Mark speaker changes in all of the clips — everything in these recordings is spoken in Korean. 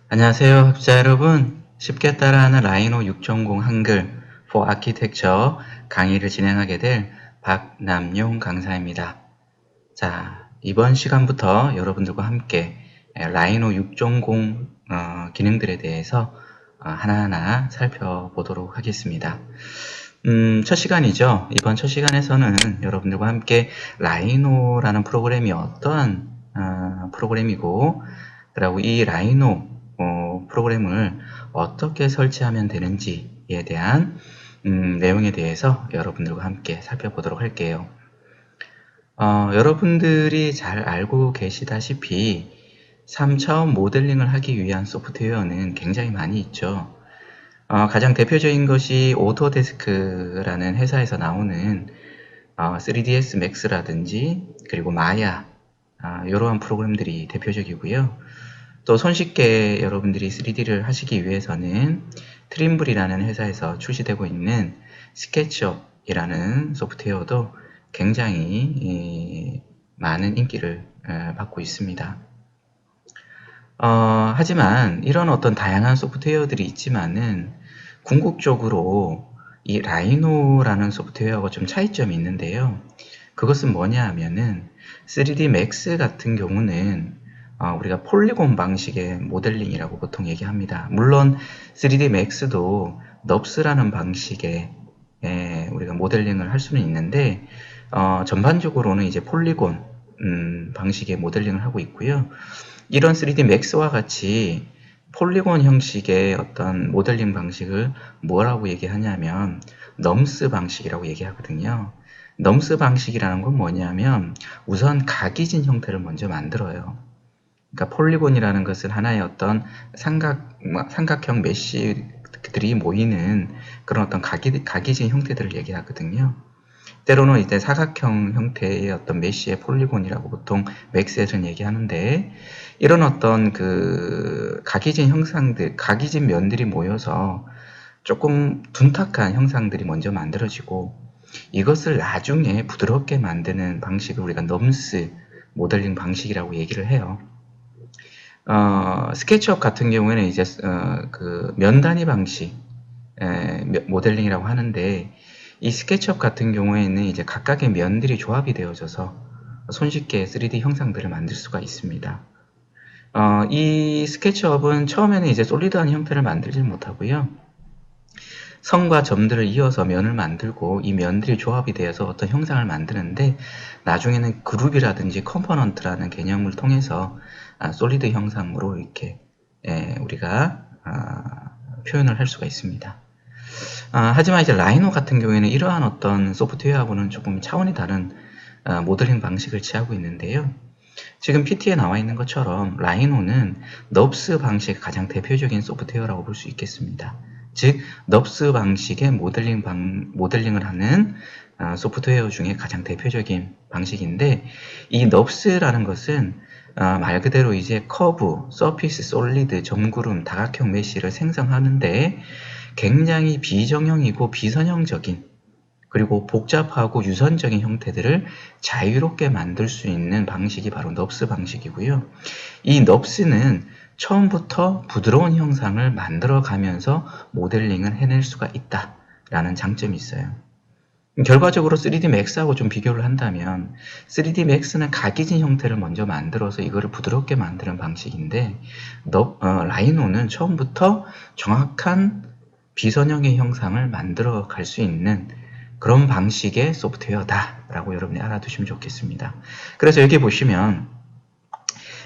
Speaker 1: 안녕하세요, 학습자 여러분. 쉽게 따라하는 라이노 6.0 한글 for Architecture 강의를 진행하게 될 박남용 강사입니다. 자, 이번 시간부터 여러분들과 함께 라이노 6.0 기능들에 대해서 하나하나 살펴보도록 하겠습니다. 첫 시간이죠. 이번 첫 시간에서는 여러분들과 함께 라이노라는 프로그램이 어떠한 프로그램이고, 그리고 이 라이노 프로그램을 어떻게 설치하면 되는지에 대한 내용에 대해서 여러분들과 함께 살펴보도록 할게요. 여러분들이 잘 알고 계시다시피 3차원 모델링을 하기 위한 소프트웨어는 굉장히 많이 있죠. 가장 대표적인 것이 오토데스크라는 회사에서 나오는 3ds max라든지 그리고 마야 이러한 프로그램들이 대표적이고요. 또 손쉽게 여러분들이 3D를 하시기 위해서는 트림블이라는 회사에서 출시되고 있는 스케치업이라는 소프트웨어도 굉장히 많은 인기를 받고 있습니다. 하지만 이런 어떤 다양한 소프트웨어들이 있지만은 궁극적으로 이 라이노라는 소프트웨어하고 좀 차이점이 있는데요. 그것은 뭐냐 하면은 3D Max 같은 경우는 우리가 폴리곤 방식의 모델링이라고 보통 얘기합니다. 물론 3D Max도 넙스라는 방식의 우리가 모델링을 할 수는 있는데 전반적으로는 이제 폴리곤 방식의 모델링을 하고 있고요. 이런 3D Max와 같이 폴리곤 형식의 어떤 모델링 방식을 뭐라고 얘기하냐면 넘스 방식이라고 얘기하거든요. 넘스 방식이라는 건 뭐냐면 우선 각이진 형태를 먼저 만들어요. 그러니까 폴리곤이라는 것은 하나의 어떤 삼각형 메쉬들이 모이는 그런 어떤 각이진 형태들을 얘기하거든요. 때로는 이제 사각형 형태의 어떤 메쉬의 폴리곤이라고 보통 맥스에서는 얘기하는데, 이런 어떤 그 각이진 형상들, 각이진 면들이 모여서 조금 둔탁한 형상들이 먼저 만들어지고, 이것을 나중에 부드럽게 만드는 방식을 우리가 넘스 모델링 방식이라고 얘기를 해요. 스케치업 같은 경우에는 이제 그 면단위 방식 모델링이라고 하는데, 이 스케치업 같은 경우에는 이제 각각의 면들이 조합이 되어져서 손쉽게 3D 형상들을 만들 수가 있습니다. 이 스케치업은 처음에는 이제 솔리드한 형태를 만들지 못하고요. 선과 점들을 이어서 면을 만들고 이 면들이 조합이 되어서 어떤 형상을 만드는데, 나중에는 그룹이라든지 컴포넌트라는 개념을 통해서 솔리드 형상으로 이렇게 우리가 표현을 할 수가 있습니다. 하지만 이제 라이노 같은 경우에는 이러한 어떤 소프트웨어하고는 조금 차원이 다른 모델링 방식을 취하고 있는데요. 지금 PT에 나와 있는 것처럼 라이노는 넙스 방식의 가장 대표적인 소프트웨어라고 볼 수 있겠습니다. 즉 넙스 방식의 모델링을 하는 소프트웨어 중에 가장 대표적인 방식인데, 이 넙스라는 것은 말 그대로 이제 커브, 서피스, 솔리드, 점구름, 다각형 메쉬를 생성하는데 굉장히 비정형이고 비선형적인, 그리고 복잡하고 유선적인 형태들을 자유롭게 만들 수 있는 방식이 바로 넙스 방식이고요. 이 넙스는 처음부터 부드러운 형상을 만들어 가면서 모델링을 해낼 수가 있다라는 장점이 있어요. 결과적으로 3D Max하고 좀 비교를 한다면 3D Max는 각이진 형태를 먼저 만들어서 이거를 부드럽게 만드는 방식인데, 라이노는 처음부터 정확한 비선형의 형상을 만들어 갈 수 있는 그런 방식의 소프트웨어다라고 여러분이 알아두시면 좋겠습니다. 그래서 여기 보시면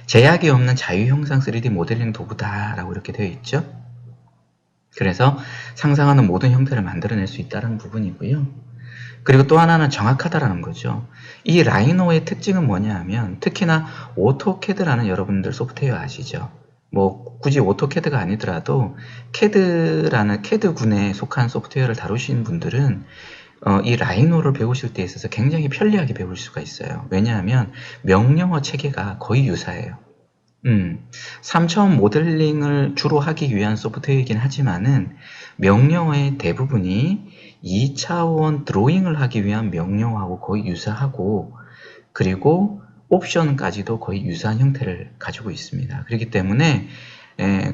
Speaker 1: 제약이 없는 자유형상 3D 모델링 도구다라고 이렇게 되어 있죠. 그래서 상상하는 모든 형태를 만들어낼 수 있다는 부분이고요. 그리고 또 하나는 정확하다라는 거죠. 이 라이노의 특징은 뭐냐 하면, 특히나 오토캐드라는 여러분들 소프트웨어 아시죠? 뭐 굳이 오토캐드가 아니더라도 캐드라는 캐드군에 속한 소프트웨어를 다루시는 분들은 이 라이노를 배우실 때 있어서 굉장히 편리하게 배울 수가 있어요. 왜냐하면 명령어 체계가 거의 유사해요. 3차원 모델링을 주로 하기 위한 소프트웨어이긴 하지만은 명령어의 대부분이 2차원 드로잉을 하기 위한 명령어하고 거의 유사하고, 그리고 옵션까지도 거의 유사한 형태를 가지고 있습니다. 그렇기 때문에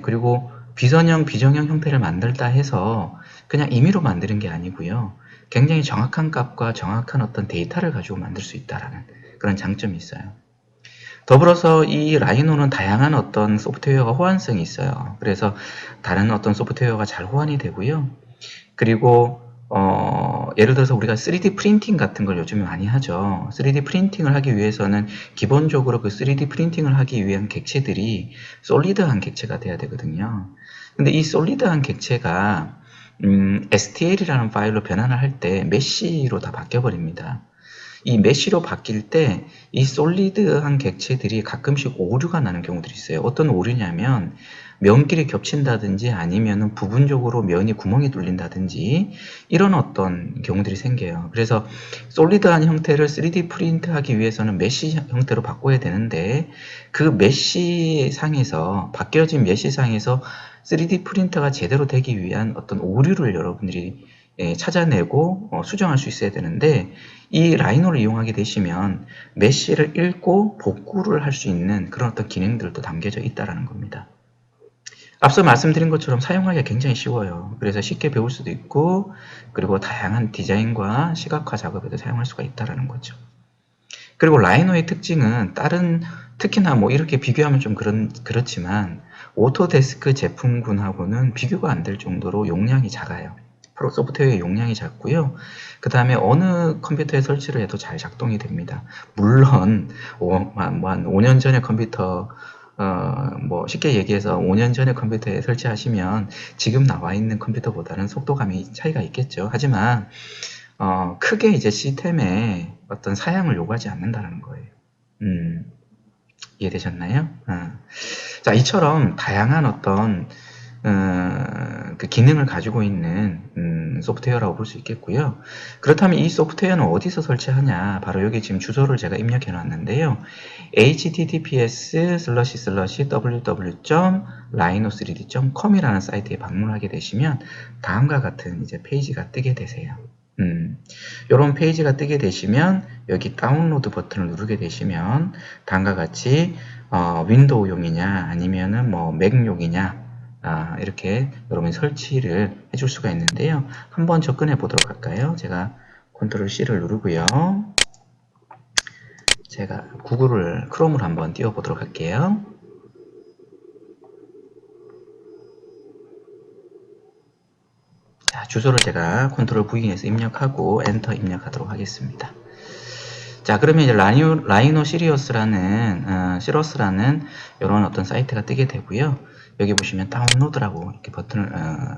Speaker 1: 그리고 비선형, 비정형 형태를 만들다 해서 그냥 임의로 만드는 게 아니고요. 굉장히 정확한 값과 정확한 어떤 데이터를 가지고 만들 수 있다라는 그런 장점이 있어요. 더불어서 이 라이노는 다양한 어떤 소프트웨어가 호환성이 있어요. 그래서 다른 어떤 소프트웨어가 잘 호환이 되고요. 그리고 예를 들어서 우리가 3D 프린팅 같은 걸 요즘에 많이 하죠. 3D 프린팅을 하기 위해서는 기본적으로 그 3D 프린팅을 하기 위한 객체들이 솔리드한 객체가 돼야 되거든요. 근데 이 솔리드한 객체가 STL이라는 파일로 변환을 할 때 메쉬로 다 바뀌어 버립니다. 이 메쉬로 바뀔 때 이 솔리드한 객체들이 가끔씩 오류가 나는 경우들이 있어요. 어떤 오류냐면 면끼리 겹친다든지 아니면은 부분적으로 면이 구멍이 뚫린다든지 이런 어떤 경우들이 생겨요. 그래서 솔리드한 형태를 3D 프린트하기 위해서는 메쉬 형태로 바꿔야 되는데 그 메쉬 상에서 바뀌어진 메쉬 상에서 3D 프린터가 제대로 되기 위한 어떤 오류를 여러분들이 찾아내고 수정할 수 있어야 되는데 이 라이노를 이용하게 되시면 메쉬를 읽고 복구를 할 수 있는 그런 어떤 기능들도 담겨져 있다는 겁니다. 앞서 말씀드린 것처럼 사용하기가 굉장히 쉬워요. 그래서 쉽게 배울 수도 있고 그리고 다양한 디자인과 시각화 작업에도 사용할 수가 있다는 거죠. 그리고 라이노의 특징은 다른 특히나 뭐 이렇게 비교하면 좀 그렇지만 오토데스크 제품군하고는 비교가 안 될 정도로 용량이 작아요. 프로 소프트웨어의 용량이 작고요. 그 다음에 어느 컴퓨터에 설치를 해도 잘 작동이 됩니다. 물론 한 5년 전의 컴퓨터 뭐 쉽게 얘기해서 5년 전의 컴퓨터에 설치하시면 지금 나와 있는 컴퓨터보다는 속도감이 차이가 있겠죠. 하지만 크게 이제 시스템에 어떤 사양을 요구하지 않는다는 거예요. 이해되셨나요? 자, 이처럼 다양한 어떤 그 기능을 가지고 있는 소프트웨어라고 볼 수 있겠고요. 그렇다면 이 소프트웨어는 어디서 설치하냐? 바로 여기 지금 주소를 제가 입력해 놨는데요. https://www.rhino3d.com이라는 사이트에 방문하게 되시면 다음과 같은 이제 페이지가 뜨게 되세요. 이런 페이지가 뜨게 되시면 여기 다운로드 버튼을 누르게 되시면 다음과 같이 윈도우용이냐 아니면은 뭐 맥용이냐 이렇게 여러분이 설치를 해줄 수가 있는데요. 한번 접근해 보도록 할까요? 제가 컨트롤 C를 누르고요. 제가 크롬을 한번 띄워 보도록 할게요. 자, 주소를 제가 컨트롤 V에서 입력하고 엔터 입력하도록 하겠습니다. 자, 그러면 이제 라이노 시러스라는 이런 어떤 사이트가 뜨게 되고요. 여기 보시면 다운로드라고 이렇게 버튼을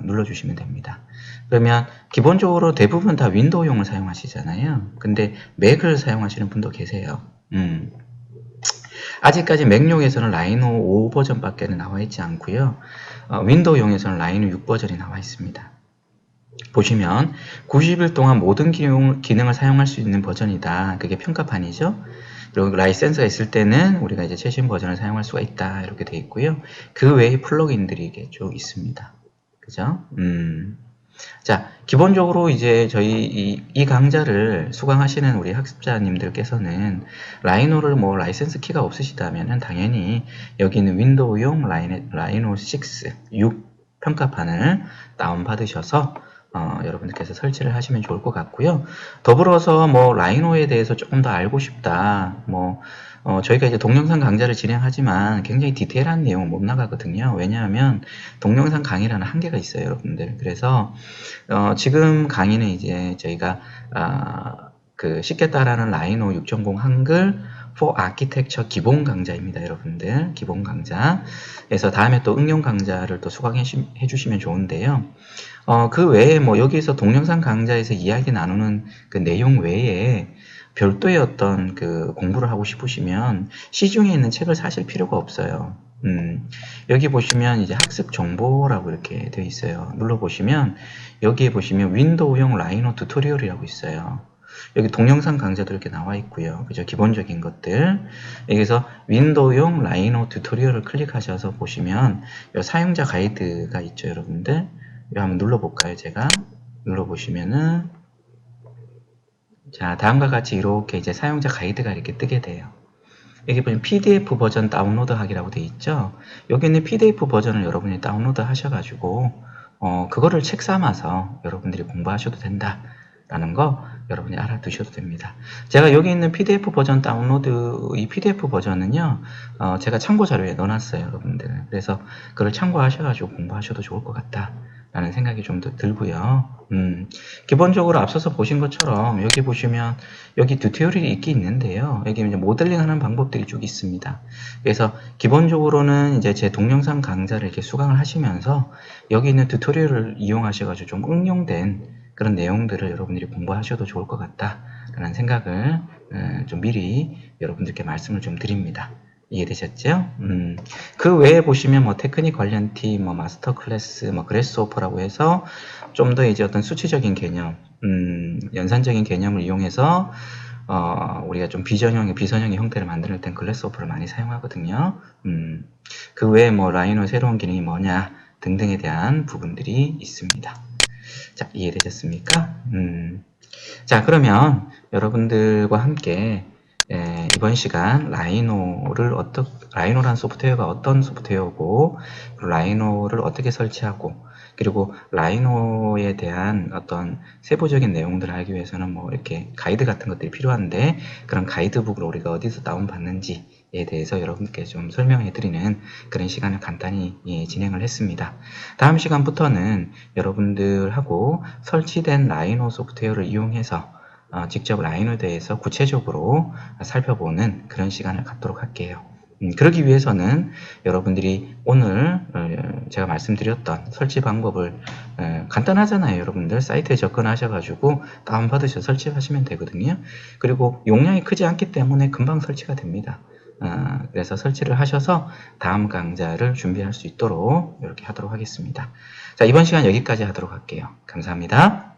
Speaker 1: 눌러주시면 됩니다. 그러면 기본적으로 대부분 다 윈도우용을 사용하시잖아요. 근데 맥을 사용하시는 분도 계세요. 아직까지 맥용에서는 라이노 5 버전밖에 나와 있지 않고요. 윈도우용에서는 라이노 6 버전이 나와 있습니다. 보시면 90일 동안 모든 기능을 사용할 수 있는 버전이다. 그게 평가판이죠. 그리고 라이센스가 있을 때는 우리가 이제 최신 버전을 사용할 수가 있다. 이렇게 되어 있고요. 그 외에 플러그인들이 이게 쭉 있습니다. 그죠? 자, 기본적으로 이제 저희 이 강좌를 수강하시는 우리 학습자님들께서는 라이노를 뭐 라이센스 키가 없으시다면은 당연히 여기 있는 윈도우용 라이노 6 평가판을 다운받으셔서 여러분들께서 설치를 하시면 좋을 것 같고요. 더불어서 뭐 라이노에 대해서 조금 더 알고 싶다. 저희가 이제 동영상 강좌를 진행하지만 굉장히 디테일한 내용은 못 나가거든요. 왜냐하면 동영상 강의라는 한계가 있어요, 여러분들. 그래서 지금 강의는 이제 저희가 그 쉽게 따라하는 라이노 6.0 한글 for Architecture 기본 강좌입니다, 여러분들. 기본 강좌. 그래서 다음에 또 응용 강좌를 또 수강해 주시면 좋은데요. 그 외에 뭐 여기서 동영상 강좌에서 이야기 나누는 그 내용 외에 별도의 어떤 그 공부를 하고 싶으시면 시중에 있는 책을 사실 필요가 없어요. 여기 보시면 이제 학습 정보라고 이렇게 되어 있어요. 눌러보시면 여기에 보시면 윈도우용 라이노 튜토리얼이라고 있어요. 여기 동영상 강좌도 이렇게 나와 있고요. 그죠? 기본적인 것들. 여기서 윈도우용 라이노 튜토리얼을 클릭하셔서 보시면 사용자 가이드가 있죠, 여러분들. 이거 한번 눌러볼까요? 제가 눌러보시면은 자, 다음과 같이 이렇게 이제 사용자 가이드가 이렇게 뜨게 돼요. 여기 보면 PDF 버전 다운로드 하기라고 되어 있죠. 여기 있는 PDF 버전을 여러분이 다운로드 하셔가지고 그거를 책 삼아서 여러분들이 공부하셔도 된다라는 거 여러분이 알아두셔도 됩니다. 제가 여기 있는 PDF 버전 다운로드, 이 PDF 버전은요, 제가 참고 자료에 넣어놨어요, 여러분들. 그래서 그걸 참고하셔가지고 공부하셔도 좋을 것 같다 라는 생각이 좀 더 들고요. 기본적으로 앞서서 보신 것처럼 여기 보시면 여기 튜토리얼이 있긴 있는데요. 여기 이제 모델링 하는 방법들이 쭉 있습니다. 그래서 기본적으로는 이제 제 동영상 강좌를 이렇게 수강을 하시면서 여기 있는 튜토리얼을 이용하셔가지고 좀 응용된 그런 내용들을 여러분들이 공부하셔도 좋을 것 같다라는 생각을 좀 미리 여러분들께 말씀을 좀 드립니다. 이해되셨죠? 그 외에 보시면 뭐 테크닉 관련 팀, 뭐 마스터 클래스, 뭐 그래스오퍼라고 해서 좀 더 이제 어떤 수치적인 개념, 연산적인 개념을 이용해서 우리가 좀 비선형의 형태를 만들 땐 그래스오퍼를 많이 사용하거든요. 그 외에 뭐 라이노 새로운 기능이 뭐냐 등등에 대한 부분들이 있습니다. 자, 이해되셨습니까? 자, 그러면 여러분들과 함께 이번 시간 라이노란 소프트웨어가 어떤 소프트웨어고, 라이노를 어떻게 설치하고, 그리고 라이노에 대한 어떤 세부적인 내용들을 알기 위해서는 뭐 이렇게 가이드 같은 것들이 필요한데, 그런 가이드북을 우리가 어디서 다운받는지에 대해서 여러분께 좀 설명해 드리는 그런 시간을 간단히 진행을 했습니다. 다음 시간부터는 여러분들하고 설치된 라이노 소프트웨어를 이용해서 직접 라이노에 대해서 구체적으로 살펴보는 그런 시간을 갖도록 할게요. 그러기 위해서는 여러분들이 오늘 제가 말씀드렸던 설치 방법을 간단하잖아요. 여러분들 사이트에 접근하셔가지고 다운받으셔서 설치하시면 되거든요. 그리고 용량이 크지 않기 때문에 금방 설치가 됩니다. 그래서 설치를 하셔서 다음 강좌를 준비할 수 있도록 이렇게 하도록 하겠습니다. 자, 이번 시간 여기까지 하도록 할게요. 감사합니다.